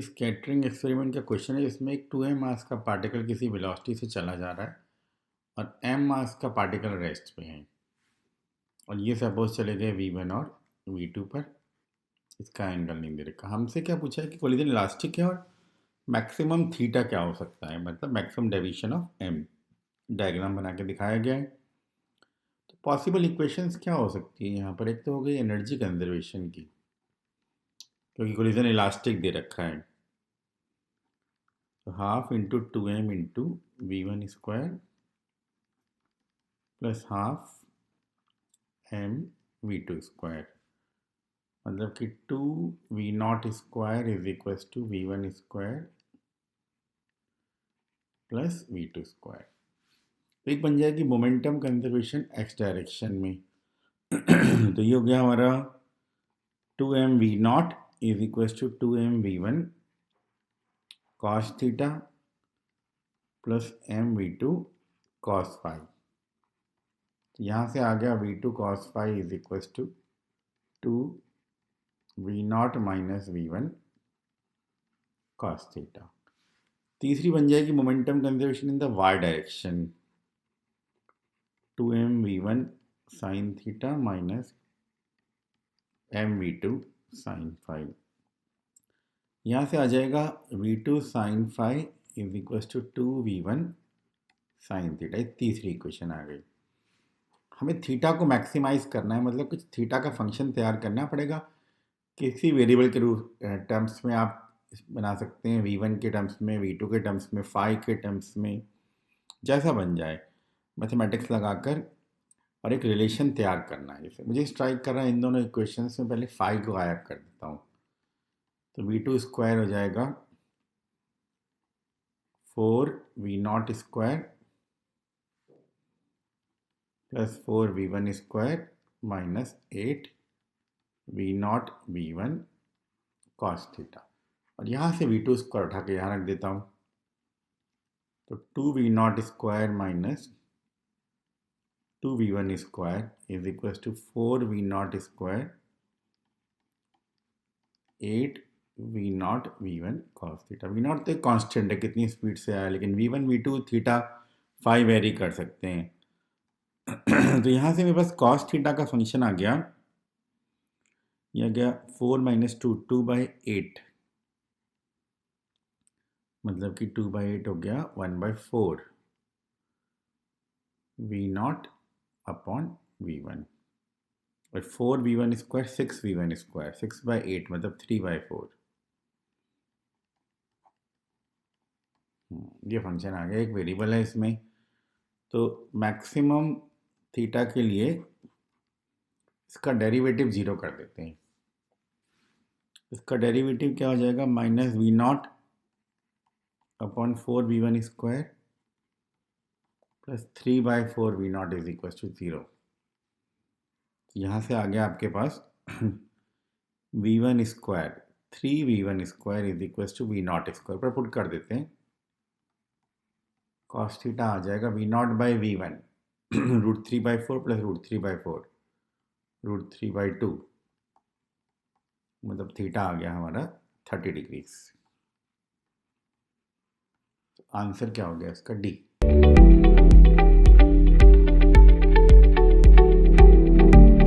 Scattering experiment का question है जिसमें एक 2m मास का पार्टिकल किसी वेलोसिटी से चला जा रहा है और m मास का पार्टिकल रेस्ट पे है और ये सपोज चले गए v1 और v2 पर। इसका एंगल नहीं दे रखा। हमसे क्या पूछा है कि कोलिजन इलास्टिक है और मैक्सिमम थीटा क्या हो सकता है, मतलब maximum deviation of m। Diagram बना के दिखाया गया है। तो पॉसिबल इक्वेशंस क्या हो सकती है यहाँ पर? एक तो हो गई एनर्जी कंजर्वेशन की, क्योंकि कोलिजन इलास्टिक दे रखा है। तो half into 2m into v1 square plus half m v2 square, मतलब कि 2v0 square is equal to v1 square plus v2 square. तो एक बन जाएगी मोमेंटम कंजर्वेशन x डायरेक्शन में। तो ये हो गया हमारा 2m v0 is equal to 2m v1 cos theta plus m v2 cos phi. तो यहाँ से आ गया v2 cos phi is equal to 2v0 minus v1 cos theta. तीसरी बन जाएगी momentum conservation in the y direction, 2m v1 sin theta minus m v2 sin phi. यहाँ से आ जाएगा v2 sin phi is equal to 2v1 sin theta. ये तीसरी equation आ गई। हमें थीटा को मैक्सिमाइज करना है, मतलब कुछ थीटा का फंक्शन तैयार करना पड़ेगा। किसी वेरिएबल के रूप टर्म्स में आप बना सकते हैं, v1 के टर्म्स में, v2 के टर्म्स में, फाई के टर्म्स में, जैसा बन जाए मैथमेटिक्स लगाकर, और एक रिलेशन तैयार करना है। जैसे मुझे स्ट्राइक कर रहा है इन दोनों इक्वेशंस में, पहले फाई को गायब कर देता हूँ। तो v2 स्क्वायर हो जाएगा 4v0 square plus 4v1 square minus 8v0 v1 cos theta. और यहाँ से v2 स्क्वायर उठा के यहाँ रख देता हूँ। तो 2v0 square minus 2v1 square is equal to 4v0 square 8v0 v1 cos theta. v0 तो एक कांस्टेंट है, कितनी स्पीड से आया, लेकिन v1 v2 theta phi very कर सकते हैं। तो यहाँ से मेरे पास cos थीटा का फंक्शन आ गया, यह गया 4 माइनस 2/8, मतलब कि 2/8 हो गया 1/4 v0 अपॉन v1, और 4v1 स्क्वायर 6v1 स्क्वायर, 6/8 मतलब 3/4। ये फंक्शन आ गया, एक वेरिएबल है इसमें। तो मैक्सिमम थीटा के लिए इसका डेरिवेटिव 0 कर देते हैं। इसका डेरिवेटिव क्या हो जाएगा? Minus v0 upon 4v1 square plus 3/4 v0 is equal to 0। यहाँ से आ गया आपके पास v1 square 3v1 square is equal to v0 square पर पुट कर देते हैं। cos थीटा आ जाएगा v0 बाई v1 √3/4 प्लस √3/4 √3/2, मतलब थीटा आ गया हमारा 30 डिग्रीज। आंसर क्या हो गया इसका? डी।